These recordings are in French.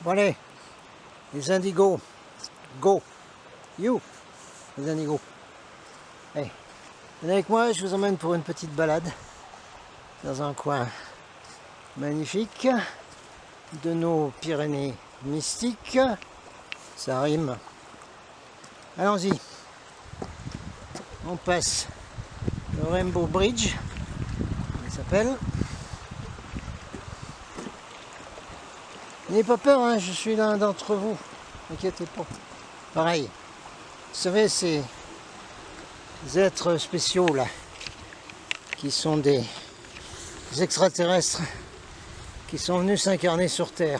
Bon allez, les indigos, go, you, les indigos. Allez, venez avec moi, je vous emmène pour une petite balade dans un coin magnifique de nos Pyrénées mystiques. Ça rime. Allons-y. On passe le Rainbow Bridge, il s'appelle. N'ayez pas peur, hein, je suis l'un d'entre vous, n'inquiétez pas. Pareil, vous savez, ces êtres spéciaux là, qui sont des extraterrestres, qui sont venus s'incarner sur Terre.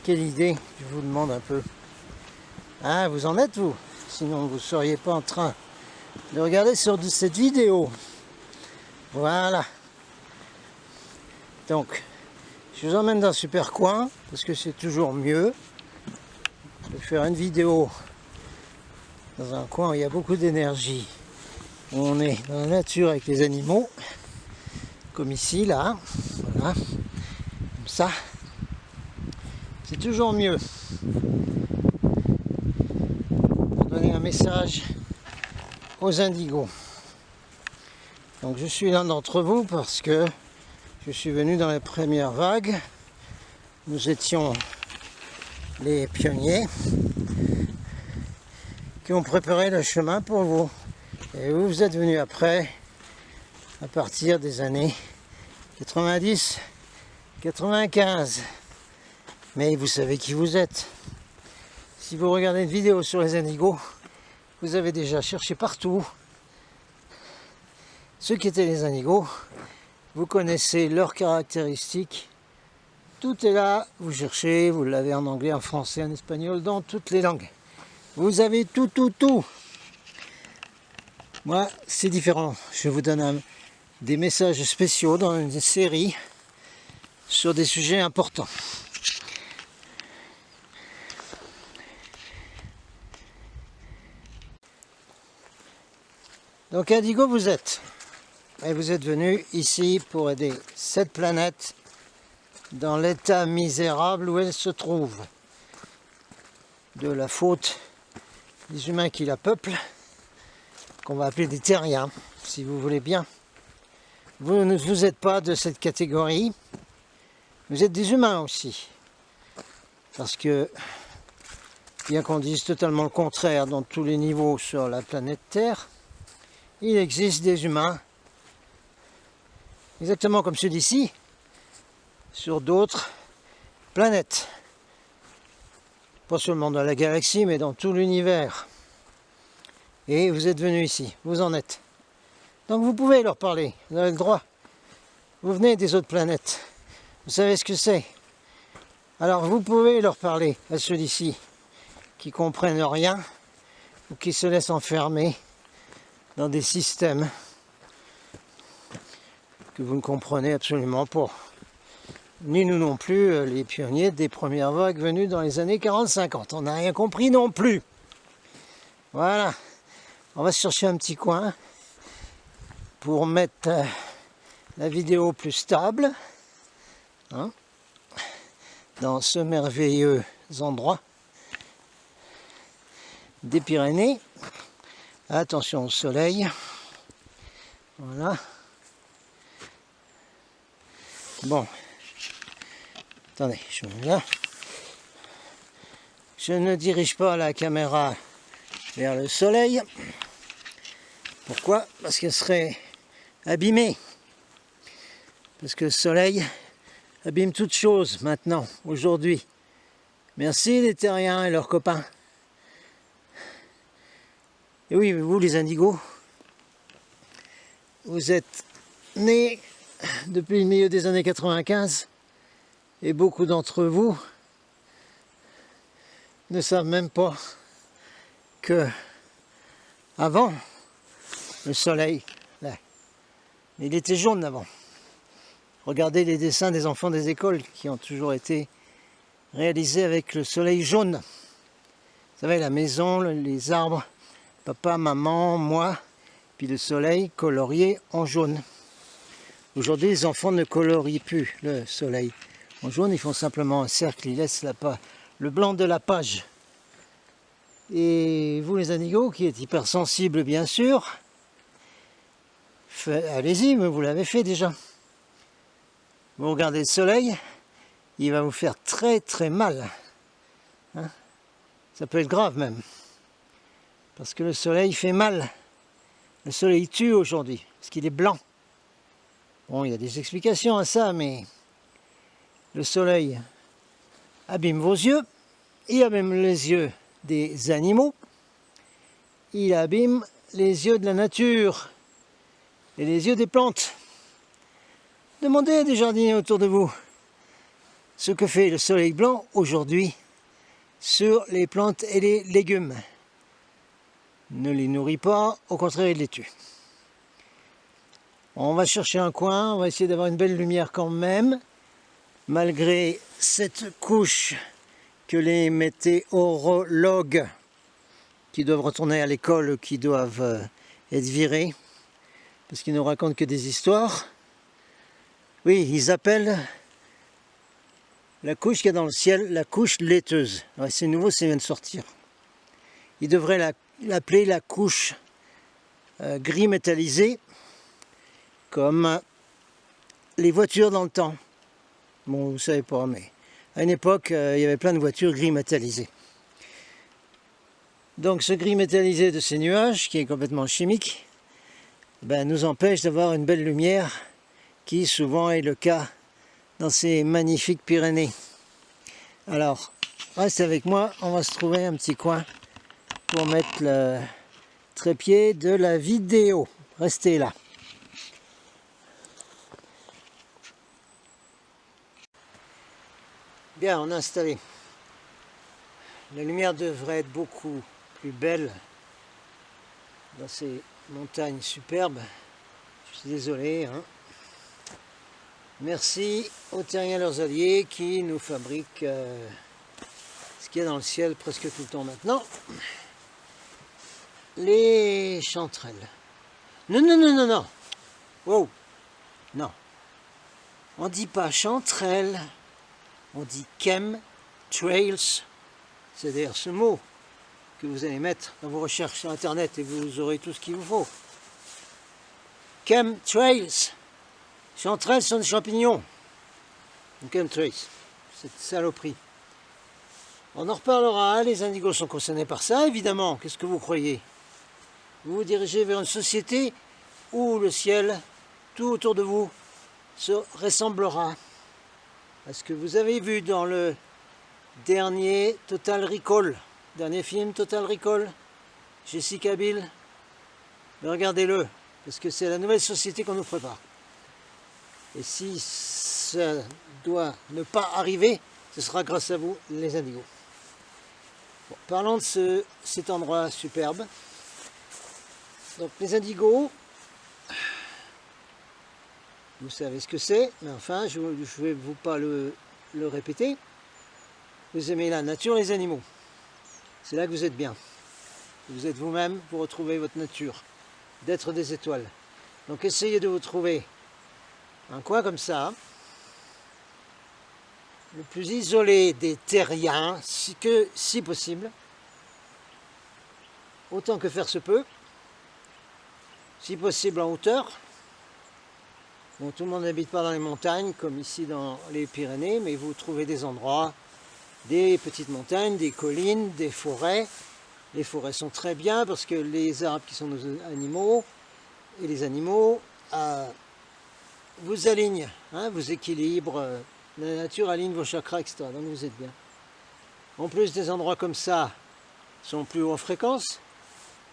Quelle idée, je vous demande un peu. Ah, vous en êtes vous? Sinon vous ne seriez pas en train de regarder sur cette vidéo. Voilà. Donc, je vous emmène dans un super coin, parce que c'est toujours mieux de faire une vidéo dans un coin où il y a beaucoup d'énergie, où on est dans la nature avec les animaux, comme ici, là, voilà, comme ça. C'est toujours mieux pour donner un message aux indigos. Donc je suis l'un d'entre vous parce que je suis venu dans les premières vagues. Nous étions les pionniers qui ont préparé le chemin pour vous. Et vous êtes venus après, à partir des années 90, 95. Mais vous savez qui vous êtes. Si vous regardez une vidéo sur les indigos, vous avez déjà cherché partout ceux qui étaient les indigos. Vous connaissez leurs caractéristiques. Tout est là, vous cherchez, vous l'avez en anglais, en français, en espagnol, dans toutes les langues. Vous avez tout. Moi, c'est différent. Je vous donne des messages spéciaux dans une série sur des sujets importants. Donc, indigo, vous êtes. Et vous êtes venu ici pour aider cette planète dans l'état misérable où elle se trouve. De la faute des humains qui la peuplent, qu'on va appeler des terriens, si vous voulez bien. Vous n'êtes pas de cette catégorie, vous êtes des humains aussi. Parce que, bien qu'on dise totalement le contraire dans tous les niveaux sur la planète Terre, il existe des humains exactement comme ceux d'ici, sur d'autres planètes. Pas seulement dans la galaxie, mais dans tout l'univers. Et vous êtes venus ici, vous en êtes. Donc vous pouvez leur parler, vous avez le droit. Vous venez des autres planètes, vous savez ce que c'est. Alors vous pouvez leur parler à ceux d'ici, qui comprennent rien, ou qui se laissent enfermer dans des systèmes que vous ne comprenez absolument pas. Ni nous non plus, les pionniers des premières vagues venues dans les années 40-50. On n'a rien compris non plus. Voilà. On va se chercher un petit coin pour mettre la vidéo plus stable, hein, dans ce merveilleux endroit des Pyrénées. Attention au soleil. Voilà. Bon, attendez, je me mets là. Je ne dirige pas la caméra vers le soleil. Pourquoi? Parce qu'elle serait abîmée. Parce que le soleil abîme toute chose maintenant, aujourd'hui. Merci les terriens et leurs copains. Et oui, vous les indigos, vous êtes nés depuis le milieu des années 95 et beaucoup d'entre vous ne savent même pas que avant le soleil, là, il était jaune avant. Regardez les dessins des enfants des écoles qui ont toujours été réalisés avec le soleil jaune. Vous savez, la maison, les arbres, papa, maman, moi, puis le soleil colorié en jaune. Aujourd'hui, les enfants ne colorient plus le soleil En jaune, ils font simplement un cercle, ils laissent le blanc de la page. Et vous les indigos, qui êtes hypersensibles bien sûr, allez-y, mais vous l'avez fait déjà. Vous regardez le soleil, il va vous faire très très mal. Hein? Ça peut être grave même. Parce que le soleil fait mal. Le soleil tue aujourd'hui, parce qu'il est blanc. Bon, il y a des explications à ça, mais le soleil abîme vos yeux, il abîme les yeux des animaux, il abîme les yeux de la nature et les yeux des plantes. Demandez à des jardiniers autour de vous ce que fait le soleil blanc aujourd'hui sur les plantes et les légumes. Ne les nourrit pas, au contraire il les tue. On va chercher un coin, on va essayer d'avoir une belle lumière quand même, malgré cette couche que les météorologues qui doivent retourner à l'école, qui doivent être virés, parce qu'ils ne racontent que des histoires. Oui, ils appellent la couche qu'il y a dans le ciel la couche laiteuse. Ouais, c'est nouveau, ça vient de sortir. Ils devraient l'appeler la couche gris métallisée, comme les voitures dans le temps. Bon, vous savez pas, mais à une époque, il y avait plein de voitures gris métallisées. Donc ce gris métallisé de ces nuages, qui est complètement chimique, nous empêche d'avoir une belle lumière, qui souvent est le cas dans ces magnifiques Pyrénées. Alors, reste avec moi, on va se trouver un petit coin pour mettre le trépied de la vidéo. Restez là. Bien, on a installé. La lumière devrait être beaucoup plus belle dans ces montagnes superbes. Je suis désolé. Hein. Merci aux terriens leurs alliés qui nous fabriquent ce qu'il y a dans le ciel presque tout le temps maintenant. Les chanterelles. Non, non, non, non, non. Wow. Non. On ne dit pas chanterelles, on dit chemtrails. C'est d'ailleurs ce mot que vous allez mettre dans vos recherches sur internet et vous aurez tout ce qu'il vous faut. Chemtrails. Chanterelles sont des champignons. Chemtrails. Cette saloperie. On en reparlera, les indigos sont concernés par ça, évidemment. Qu'est-ce que vous croyez? Vous vous dirigez vers une société où le ciel, tout autour de vous, se ressemblera à ce que vous avez vu dans le dernier Total Recall, dernier film Total Recall, Jessica Biel. Regardez-le, parce que c'est la nouvelle société qu'on nous prépare. Et si ça doit ne pas arriver, ce sera grâce à vous, les indigos. Bon, parlons de cet endroit superbe. Donc les indigos, vous savez ce que c'est, mais enfin, je ne vais vous pas le répéter. Vous aimez la nature et les animaux. C'est là que vous êtes bien. Vous êtes vous-même, vous retrouvez votre nature, d'être des étoiles. Donc essayez de vous trouver un coin comme ça, le plus isolé des terriens, si possible, autant que faire se peut, si possible en hauteur. Bon, tout le monde n'habite pas dans les montagnes, comme ici dans les Pyrénées, mais vous trouvez des endroits, des petites montagnes, des collines, des forêts. Les forêts sont très bien parce que les arbres qui sont nos animaux, et les animaux vous alignent, hein, vous équilibrent, la nature aligne vos chakras, etc. Donc vous êtes bien. En plus, des endroits comme ça sont plus haut en fréquence.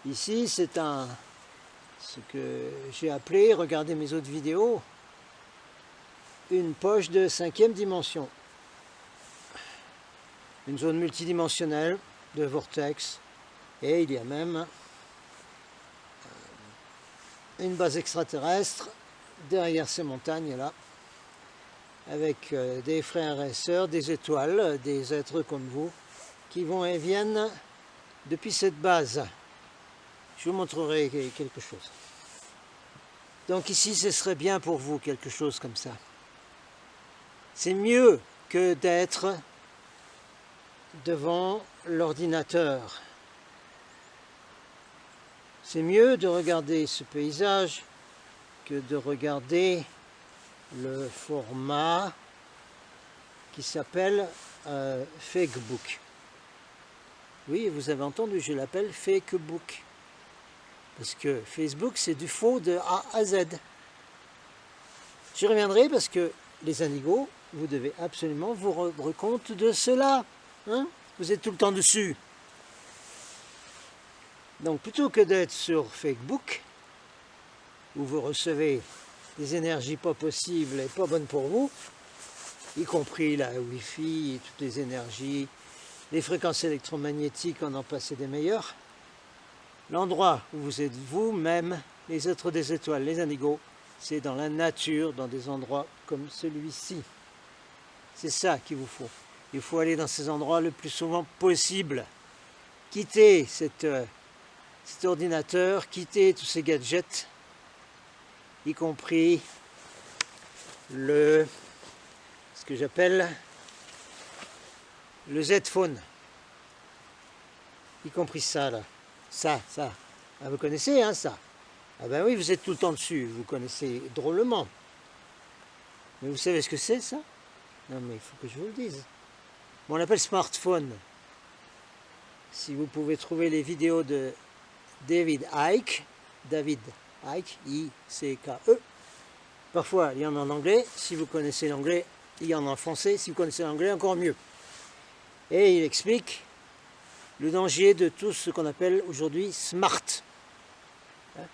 Ici, c'est ce que j'ai appelé, regardez mes autres vidéos, une poche de 5e dimension. Une zone multidimensionnelle de vortex. Et il y a même une base extraterrestre derrière ces montagnes-là, avec des frères et sœurs, des étoiles, des êtres comme vous, qui vont et viennent depuis cette base. Je vous montrerai quelque chose. Donc ici, ce serait bien pour vous, quelque chose comme ça. C'est mieux que d'être devant l'ordinateur. C'est mieux de regarder ce paysage que de regarder le format qui s'appelle Fakebook. Oui, vous avez entendu, je l'appelle Fakebook. Parce que Facebook, c'est du faux de A à Z. J'y reviendrai parce que les indigos, vous devez absolument vous rendre compte de cela. Hein? Vous êtes tout le temps dessus. Donc plutôt que d'être sur Facebook, où vous recevez des énergies pas possibles et pas bonnes pour vous, y compris la Wi-Fi et toutes les énergies, les fréquences électromagnétiques, on en passe des meilleures, l'endroit où vous êtes vous-même, les êtres des étoiles, les indigos, c'est dans la nature, dans des endroits comme celui-ci. C'est ça qu'il vous faut. Il faut aller dans ces endroits le plus souvent possible. Quittez cet ordinateur, quittez tous ces gadgets, y compris ce que j'appelle le Z-Phone. Y compris ça, là. Ça. Ah, vous connaissez, hein, ça? Ah ben oui, vous êtes tout le temps dessus, vous connaissez drôlement. Mais vous savez ce que c'est, ça? Non, mais il faut que je vous le dise. Bon, on l'appelle smartphone. Si vous pouvez trouver les vidéos de David Icke, I-C-K-E. Parfois, il y en a en anglais. Si vous connaissez l'anglais, il y en a en français. Si vous connaissez l'anglais, encore mieux. Et il explique le danger de tout ce qu'on appelle aujourd'hui smart.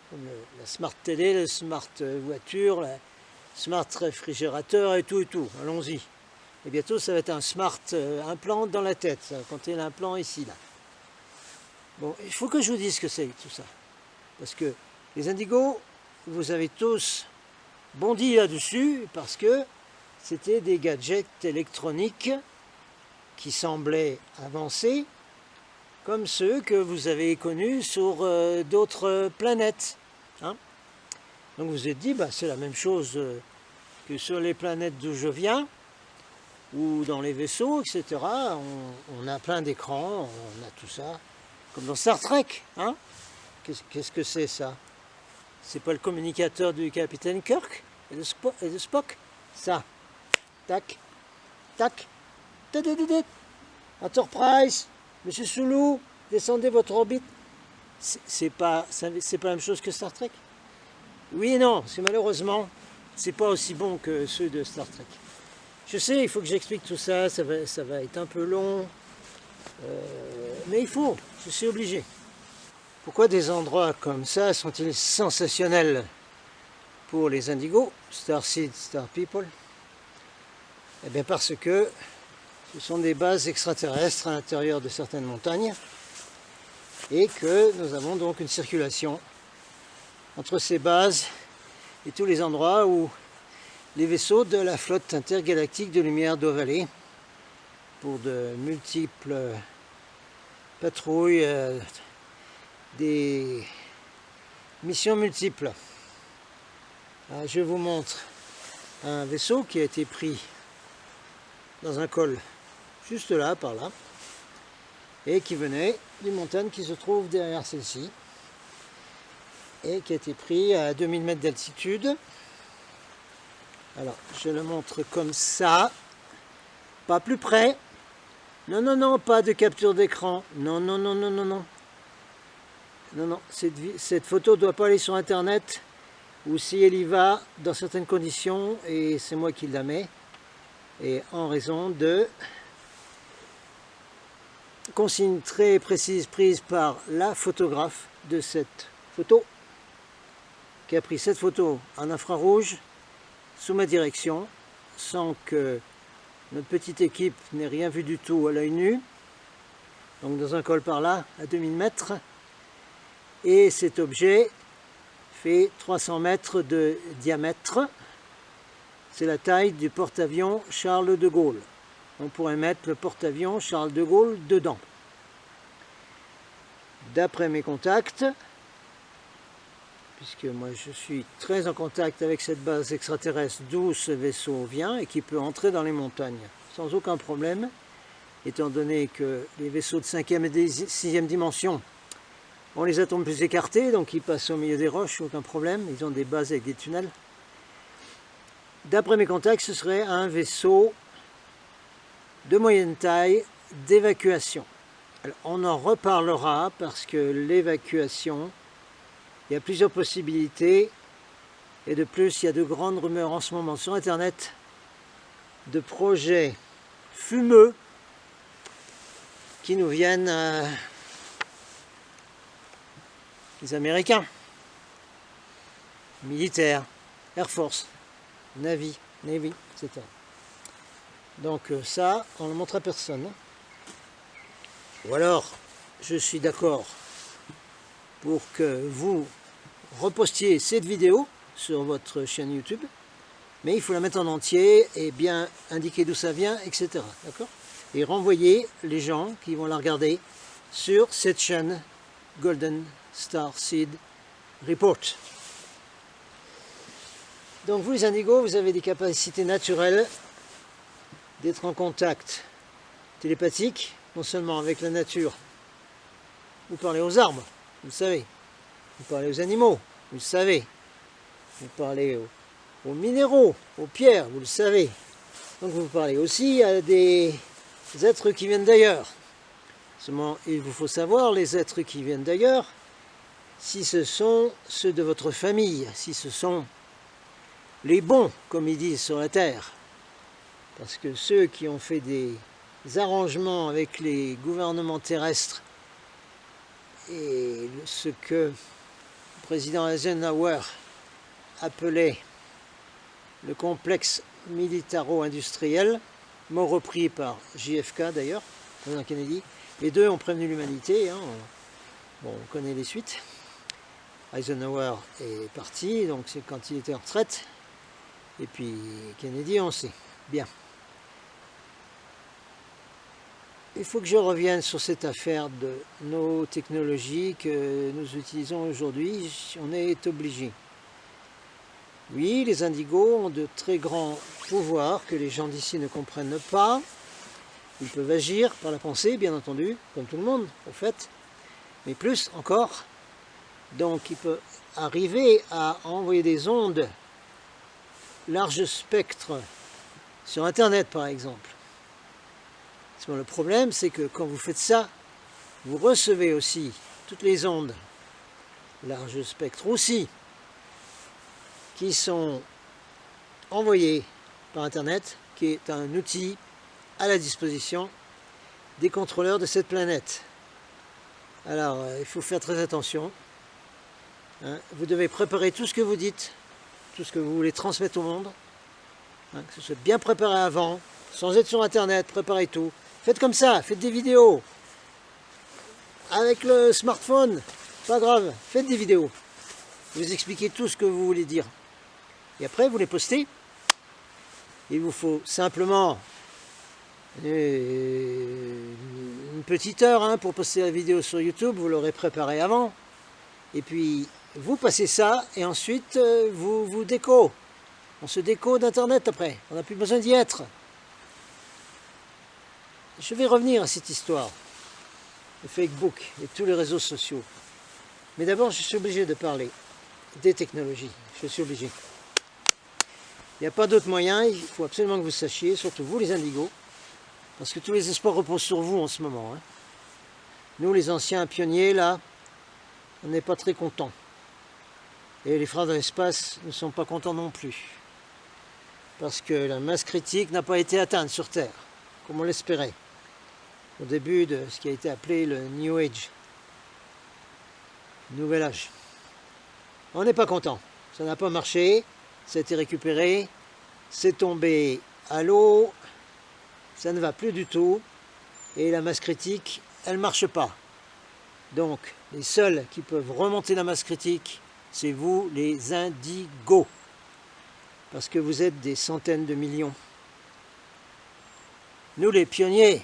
Comme la smart télé, la smart voiture, la smart réfrigérateur et tout. Allons-y. Et bientôt, ça va être un smart implant dans la tête. Ça va compter l'implant ici, là. Bon, il faut que je vous dise ce que c'est tout ça. Parce que les indigos, vous avez tous bondi là-dessus parce que c'était des gadgets électroniques qui semblaient avancés comme ceux que vous avez connus sur d'autres planètes. Hein? Donc vous vous êtes dit, bah, c'est la même chose que sur les planètes d'où je viens, ou dans les vaisseaux, etc. On a plein d'écrans, on a tout ça, comme dans Star Trek. Hein? Qu'est-ce que c'est ça? C'est pas le communicateur du capitaine Kirk et de Spock? Ça. Tac, tac, Enterprise, Monsieur Sulu, descendez votre orbite. C'est pas la même chose que Star Trek? Oui et non, c'est malheureusement, c'est pas aussi bon que ceux de Star Trek. Je sais, il faut que j'explique tout ça, ça va être un peu long, mais il faut, je suis obligé. Pourquoi des endroits comme ça sont-ils sensationnels pour les indigos, Star Seed, Star People? Eh bien parce que ce sont des bases extraterrestres à l'intérieur de certaines montagnes et que nous avons donc une circulation entre ces bases et tous les endroits où les vaisseaux de la flotte intergalactique de lumière doivent aller pour de multiples patrouilles, des missions multiples. Alors, je vous montre un vaisseau qui a été pris dans un col juste là, par là, et qui venait d'une montagne qui se trouve derrière celle-ci, et qui a été pris à 2000 mètres d'altitude. Alors, je le montre comme ça, pas plus près. Non, pas de capture d'écran. Non. Non, cette photo ne doit pas aller sur Internet, ou si elle y va, dans certaines conditions, et c'est moi qui la mets, et en raison de consignes très précises prises par la photographe de cette photo, qui a pris cette photo en infrarouge, sous ma direction, sans que notre petite équipe n'ait rien vu du tout à l'œil nu, donc dans un col par là, à 2000 mètres, et cet objet fait 300 mètres de diamètre. C'est la taille du porte-avions Charles de Gaulle. On pourrait mettre le porte-avions Charles de Gaulle dedans. D'après mes contacts, puisque moi je suis très en contact avec cette base extraterrestre d'où ce vaisseau vient et qui peut entrer dans les montagnes. sans aucun problème, étant donné que les vaisseaux de 5e et 6e dimension ont les atomes plus écartés, donc ils passent au milieu des roches, aucun problème, ils ont des bases avec des tunnels. D'après mes contacts, ce serait un vaisseau de moyenne taille d'évacuation. On en reparlera parce que l'évacuation, il y a plusieurs possibilités, et de plus, il y a de grandes rumeurs en ce moment sur Internet de projets fumeux qui nous viennent des Américains, militaires, Air Force, Navy, etc. Donc ça, on ne le montre à personne. Ou alors, je suis d'accord pour que vous repostiez cette vidéo sur votre chaîne YouTube, mais il faut la mettre en entier et bien indiquer d'où ça vient, etc. D'accord ? Et renvoyer les gens qui vont la regarder sur cette chaîne Golden Star Seed Report. Donc vous les indigos, vous avez des capacités naturelles d'être en contact télépathique, non seulement avec la nature, vous parlez aux arbres, vous le savez, vous parlez aux animaux, vous le savez, vous parlez aux minéraux, aux pierres, vous le savez. Donc vous parlez aussi à des êtres qui viennent d'ailleurs. Seulement, il vous faut savoir, les êtres qui viennent d'ailleurs, si ce sont ceux de votre famille, si ce sont les bons, comme ils disent sur la Terre. Parce que ceux qui ont fait des arrangements avec les gouvernements terrestres et ce que le président Eisenhower appelait le complexe militaro-industriel, mot repris par JFK d'ailleurs, président Kennedy. Les deux ont prévenu l'humanité, hein. Bon, on connaît les suites. Eisenhower est parti, donc c'est quand il était en retraite, et puis Kennedy, on sait. Bien. Il faut que je revienne sur cette affaire de nos technologies que nous utilisons aujourd'hui. On est obligé. Oui, les indigos ont de très grands pouvoirs que les gens d'ici ne comprennent pas. Ils peuvent agir par la pensée, bien entendu, comme tout le monde, au fait, mais plus encore. Donc, ils peuvent arriver à envoyer des ondes large spectre sur Internet, par exemple. Le problème, c'est que quand vous faites ça, vous recevez aussi toutes les ondes large spectre aussi, qui sont envoyées par Internet, qui est un outil à la disposition des contrôleurs de cette planète. Alors, il faut faire très attention. Hein. Vous devez préparer tout ce que vous dites, tout ce que vous voulez transmettre au monde, hein, que ce soit bien préparé avant, sans être sur Internet, préparez tout. Faites comme ça, faites des vidéos. Avec le smartphone, pas grave, faites des vidéos. Vous expliquez tout ce que vous voulez dire. Et après, vous les postez. Il vous faut simplement une petite heure hein, pour poster la vidéo sur YouTube. Vous l'aurez préparée avant. Et puis, vous passez ça et ensuite, vous vous déco. On se déco d'Internet après. On n'a plus besoin d'y être. Je vais revenir à cette histoire, le Facebook et tous les réseaux sociaux. Mais d'abord, je suis obligé de parler des technologies. Je suis obligé. Il n'y a pas d'autre moyen, il faut absolument que vous sachiez, surtout vous les indigos, parce que tous les espoirs reposent sur vous en ce moment. Hein. Nous, les anciens pionniers, là, on n'est pas très contents. Et les frères de l'espace ne sont pas contents non plus. Parce que la masse critique n'a pas été atteinte sur Terre, comme on l'espérait. Au début de ce qui a été appelé le New Age, Nouvel Âge. On n'est pas content, ça n'a pas marché, ça a été récupéré, c'est tombé à l'eau, ça ne va plus du tout, et la masse critique, elle ne marche pas. Donc, les seuls qui peuvent remonter la masse critique, c'est vous, les indigos, parce que vous êtes des centaines de millions. Nous, les pionniers,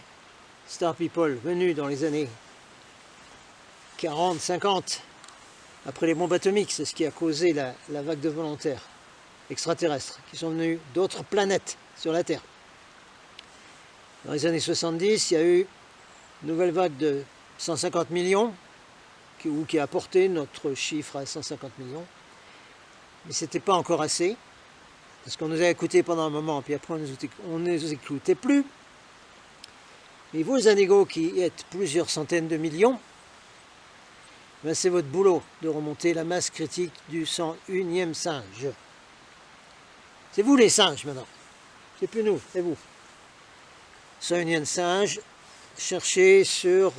Star People, venus dans les années 40, 50, après les bombes atomiques, c'est ce qui a causé la vague de volontaires extraterrestres qui sont venus d'autres planètes sur la Terre. Dans les années 70, il y a eu une nouvelle vague de 150 millions, qui a porté notre chiffre à 150 millions. Mais ce n'était pas encore assez, parce qu'on nous a écoutés pendant un moment, puis après on ne nous écoutait plus. Mais vous, les indigos, qui êtes plusieurs centaines de millions, ben c'est votre boulot de remonter la masse critique du 101e singe. C'est vous les singes maintenant, c'est plus nous, c'est vous. 101e singe, cherchez sur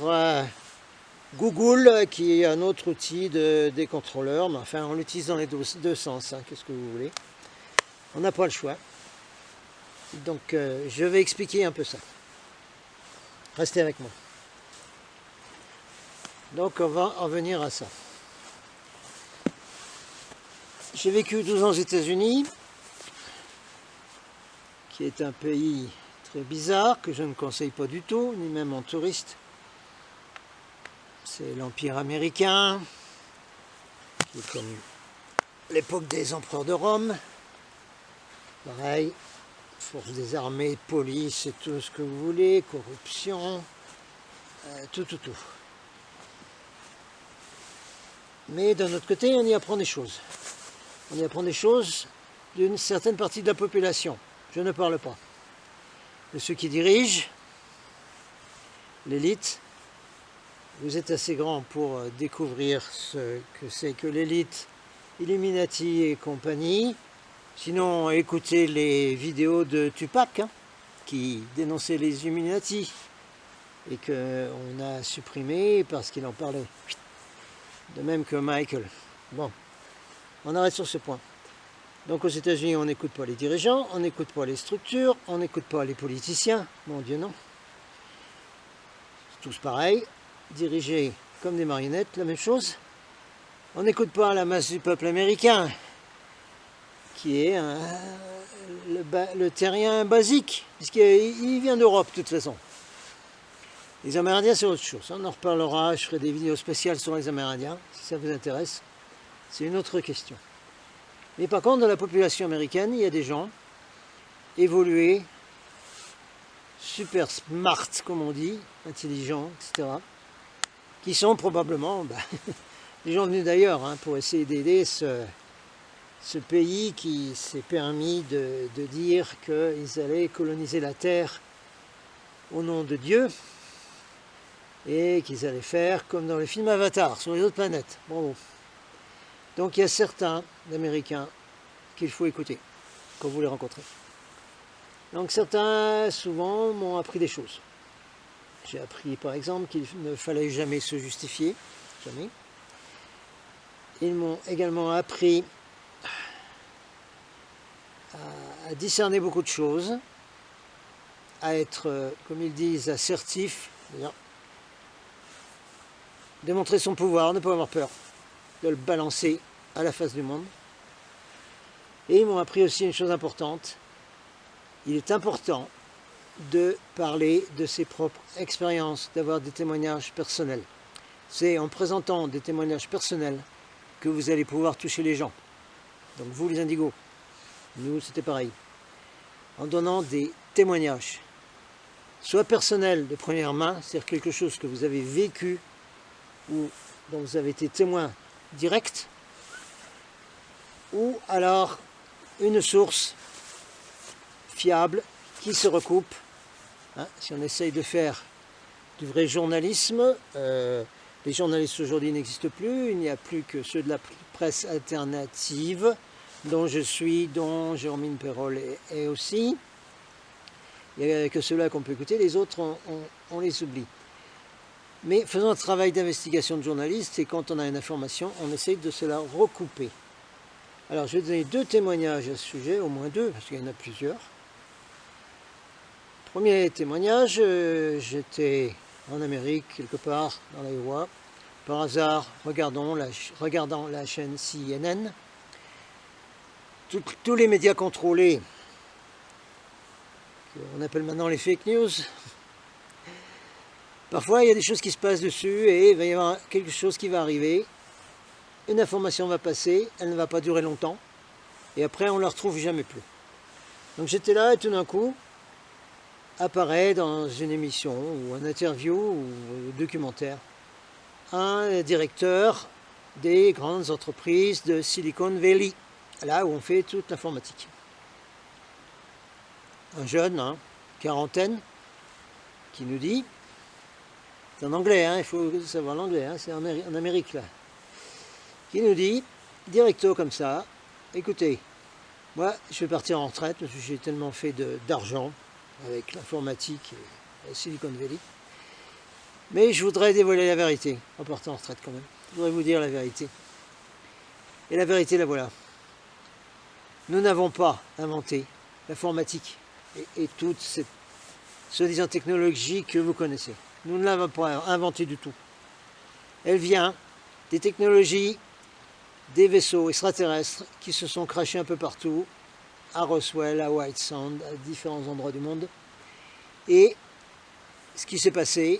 Google, qui est un autre outil des contrôleurs, mais enfin on l'utilise dans les deux sens, hein, qu'est-ce que vous voulez. On n'a pas le choix. Donc je vais expliquer un peu ça. Restez avec moi. Donc on va en venir à ça. J'ai vécu 12 ans aux États-Unis, qui est un pays très bizarre, que je ne conseille pas du tout, ni même en touriste. C'est l'Empire américain, qui est comme l'époque des empereurs de Rome. Pareil, force des armées, police et tout ce que vous voulez, corruption, tout. Mais d'un autre côté, on y apprend des choses. On y apprend des choses d'une certaine partie de la population. Je ne parle pas de ceux qui dirigent, l'élite. Vous êtes assez grand pour découvrir ce que c'est que l'élite, Illuminati et compagnie. Sinon, écoutez les vidéos de Tupac, hein, qui dénonçait les Illuminati et qu'on a supprimé parce qu'il en parlait. De même que Michael. Bon, on arrête sur ce point. Donc aux États-Unis, on n'écoute pas les dirigeants, on n'écoute pas les structures, on n'écoute pas les politiciens. Mon Dieu, non. C'est tous pareil. Dirigés comme des marionnettes, la même chose. On n'écoute pas la masse du peuple américain, qui est le terrien basique, puisqu'il vient d'Europe de toute façon. Les Amérindiens, c'est autre chose. On en reparlera, je ferai des vidéos spéciales sur les Amérindiens, si ça vous intéresse. C'est une autre question. Mais par contre, dans la population américaine, il y a des gens évolués, super smart, comme on dit, intelligents, etc., qui sont probablement des gens venus d'ailleurs, hein, pour essayer d'aider ce pays qui s'est permis de dire qu'ils allaient coloniser la Terre au nom de Dieu et qu'ils allaient faire comme dans le film Avatar, sur les autres planètes. Bravo. Donc il y a certains Américains qu'il faut écouter quand vous les rencontrez. Donc certains, souvent, m'ont appris des choses. J'ai appris par exemple qu'il ne fallait jamais se justifier, jamais. Ils m'ont également appris à discerner beaucoup de choses, à être, comme ils disent, assertif, c'est-à-dire démontrer son pouvoir, ne pas avoir peur de le balancer à la face du monde. Et ils m'ont appris aussi une chose importante, il est important de parler de ses propres expériences, d'avoir des témoignages personnels. C'est en présentant des témoignages personnels que vous allez pouvoir toucher les gens. Donc vous les indigos, nous c'était pareil. En donnant des témoignages, soit personnels de première main, c'est-à-dire quelque chose que vous avez vécu ou dont vous avez été témoin direct, ou alors une source fiable qui se recoupe. Hein, si on essaye de faire du vrai journalisme, les journalistes aujourd'hui n'existent plus, il n'y a plus que ceux de la presse alternative, dont je suis, dont Jérôme Perrol est aussi. Il n'y a que ceux-là qu'on peut écouter, les autres on les oublie. Mais faisons un travail d'investigation de journaliste et quand on a une information, on essaye de se la recouper. Alors je vais donner 2 témoignages à ce sujet, au moins 2, parce qu'il y en a plusieurs. Premier témoignage, j'étais en Amérique, quelque part, dans l'Iowa, par hasard, regardant la chaîne CNN. Tous les médias contrôlés, qu'on appelle maintenant les fake news, parfois il y a des choses qui se passent dessus et il va y avoir quelque chose qui va arriver. Une information va passer, elle ne va pas durer longtemps, et après on ne la retrouve jamais plus. Donc j'étais là et tout d'un coup, apparaît dans une émission ou un interview ou un documentaire un directeur des grandes entreprises de Silicon Valley, là où on fait toute l'informatique. Un jeune, hein, quarantaine, qui nous dit, c'est en anglais, hein, il faut savoir l'anglais, hein, c'est en Amérique là, qui nous dit, directo comme ça, écoutez, moi je vais partir en retraite parce que j'ai tellement fait d'argent avec l'informatique et Silicon Valley, mais je voudrais dévoiler la vérité en partant en retraite quand même. Je voudrais vous dire la vérité. Et la vérité, la voilà. Nous n'avons pas inventé l'informatique et toute cette soi-disant technologie que vous connaissez. Nous ne l'avons pas inventée du tout. Elle vient des technologies des vaisseaux extraterrestres qui se sont crashés un peu partout, à Roswell, à White Sands, à différents endroits du monde. Et ce qui s'est passé,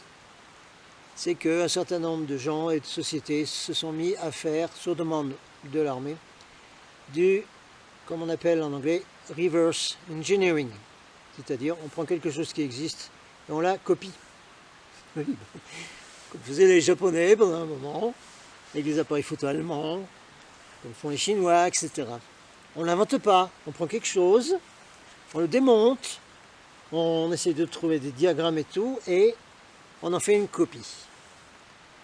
c'est qu'un certain nombre de gens et de sociétés se sont mis à faire, sur demande de l'armée, du, comme on appelle en anglais, reverse engineering. C'est-à-dire, on prend quelque chose qui existe et on la copie. Comme faisaient les Japonais pendant un moment, avec les appareils photo allemands, comme font les Chinois, etc. On ne l'invente pas, on prend quelque chose, on le démonte, on essaie de trouver des diagrammes et tout, et on en fait une copie.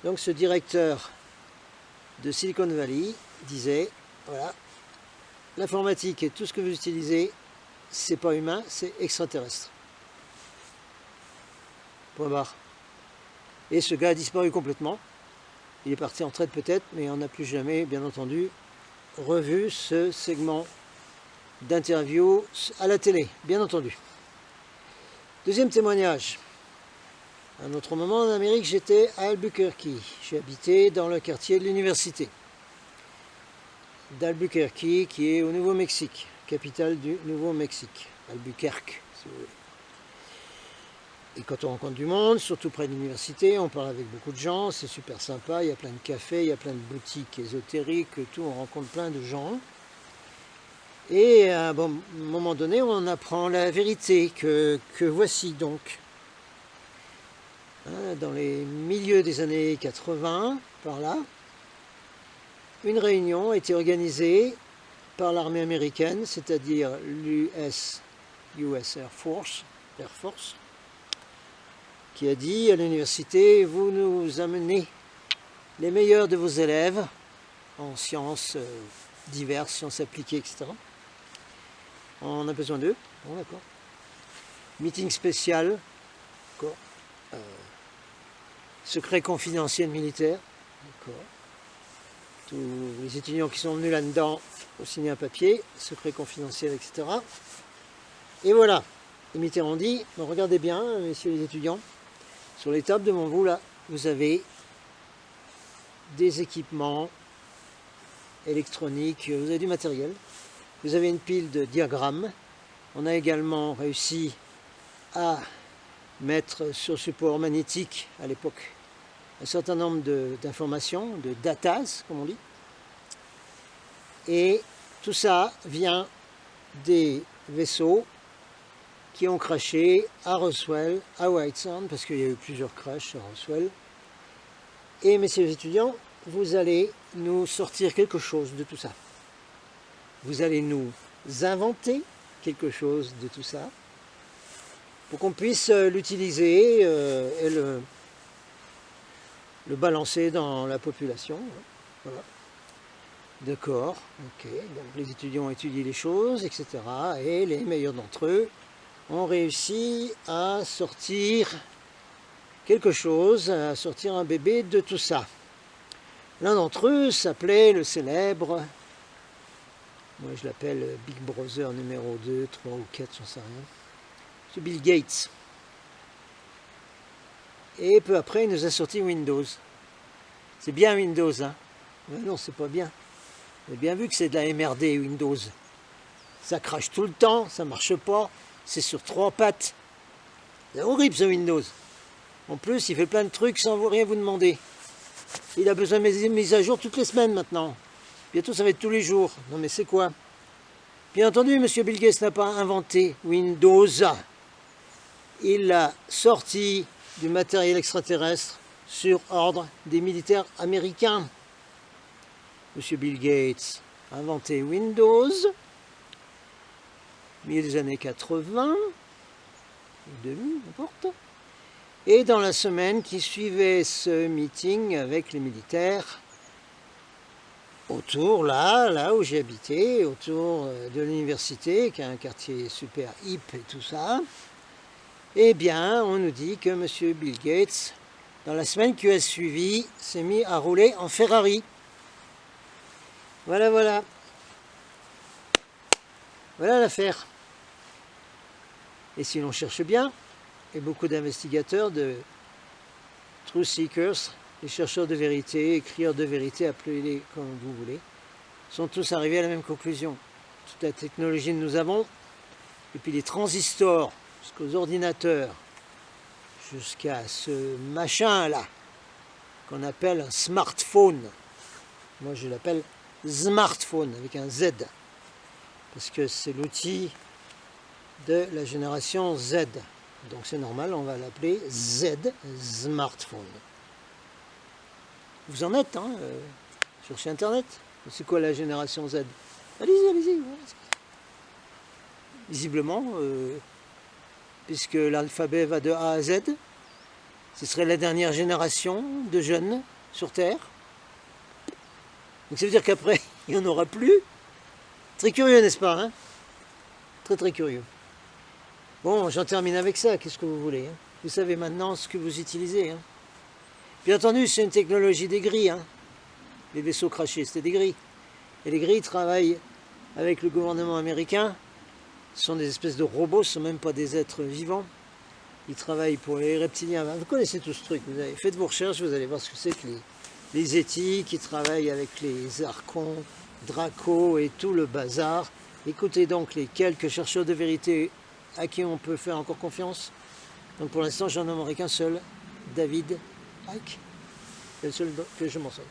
Donc ce directeur de Silicon Valley disait, voilà, l'informatique et tout ce que vous utilisez, c'est pas humain, c'est extraterrestre. Point barre. Et ce gars a disparu complètement. Il est parti en retraite peut-être, mais on n'a plus jamais, bien entendu, revu ce segment d'interview à la télé, bien entendu. Deuxième témoignage. À un autre moment en Amérique, j'étais à Albuquerque. J'ai habité dans le quartier de l'université d'Albuquerque, qui est au Nouveau-Mexique, capitale du Nouveau-Mexique, Albuquerque, si vous voulez. Et quand on rencontre du monde, surtout près de l'université, on parle avec beaucoup de gens, c'est super sympa, il y a plein de cafés, il y a plein de boutiques ésotériques, tout, on rencontre plein de gens. Et à un bon moment donné, on apprend la vérité que voici donc. Dans les milieux des années 80, par là, une réunion a été organisée par l'armée américaine, c'est-à-dire l'US Air Force, qui a dit à l'université, vous nous amenez les meilleurs de vos élèves en sciences diverses, sciences appliquées, etc. On a besoin d'eux, bon d'accord. Meeting spécial, d'accord. Secret confidentiel militaire, d'accord. Tous les étudiants qui sont venus là-dedans ont signé un papier, secret confidentiel, etc. Et voilà, et Mitterrand dit, bon, regardez bien, messieurs les étudiants, sur les tables devant vous, là, vous avez des équipements électroniques, vous avez du matériel, vous avez une pile de diagrammes. On a également réussi à mettre sur support magnétique, à l'époque, un certain nombre d'informations, de datas, comme on dit. Et tout ça vient des vaisseaux qui ont crashé à Roswell, à White Sands, parce qu'il y a eu plusieurs crashs à Roswell. Et messieurs les étudiants, vous allez nous sortir quelque chose de tout ça. Vous allez nous inventer quelque chose de tout ça, pour qu'on puisse l'utiliser et le balancer dans la population. Voilà. D'accord, ok. Donc les étudiants ont étudié les choses, etc. Et les meilleurs d'entre eux ont réussi à sortir quelque chose, à sortir un bébé de tout ça. L'un d'entre eux s'appelait le célèbre, moi je l'appelle Big Brother numéro 2, 3 ou 4, j'en sais rien. C'est Bill Gates. Et peu après, il nous a sorti Windows. C'est bien Windows, hein? Mais non, c'est pas bien. Vous avez bien vu que c'est de la MRD Windows. Ça crache tout le temps, ça marche pas, c'est sur 3 pattes. C'est horrible ce Windows. En plus, il fait plein de trucs sans rien vous demander. Il a besoin de mises à jour toutes les semaines maintenant. Bientôt, ça va être tous les jours. Non mais c'est quoi? Bien entendu, M. Bill Gates n'a pas inventé Windows. il a sorti du matériel extraterrestre sur ordre des militaires américains. Monsieur Bill Gates a inventé Windows, milieu des années 80, 2000, n'importe. Et dans la semaine qui suivait ce meeting avec les militaires, autour, là où j'ai habité, autour de l'université, qui est un quartier super hip et tout ça, eh bien, on nous dit que M. Bill Gates, dans la semaine qui a suivi, s'est mis à rouler en Ferrari. Voilà, voilà. Voilà l'affaire. Et si l'on cherche bien, et beaucoup d'investigateurs, de truth seekers, les chercheurs de vérité, écrieurs de vérité, appelez-les comme vous voulez, sont tous arrivés à la même conclusion. Toute la technologie que nous avons, et puis les transistors, jusqu'aux ordinateurs, jusqu'à ce machin-là, qu'on appelle un smartphone. Moi, je l'appelle smartphone, avec un Z, parce que c'est l'outil de la génération Z. Donc c'est normal, on va l'appeler Z, smartphone. Vous en êtes, hein, sur Internet. C'est quoi la génération Z? Allez-y, allez-y. Visiblement, puisque l'alphabet va de A à Z, ce serait la dernière génération de jeunes sur Terre. Donc ça veut dire qu'après, il n'y en aura plus. Très curieux, n'est-ce pas, hein? Très très curieux. Bon, j'en termine avec ça, qu'est-ce que vous voulez, hein? Vous savez maintenant ce que vous utilisez, hein? Bien entendu, c'est une technologie des gris, hein? Les vaisseaux crachés, c'était des gris. Et les gris travaillent avec le gouvernement américain. Ce sont des espèces de robots, ce ne sont même pas des êtres vivants. Ils travaillent pour les reptiliens. Vous connaissez tout ce truc, faites vos recherches, vous allez voir ce que c'est que les éthiques qui travaillent avec les archons, Draco et tout le bazar. Écoutez donc les quelques chercheurs de vérité à qui on peut faire encore confiance. Donc pour l'instant, j'en nommerai qu'un seul, David Icke. C'est le seul que je mentionne.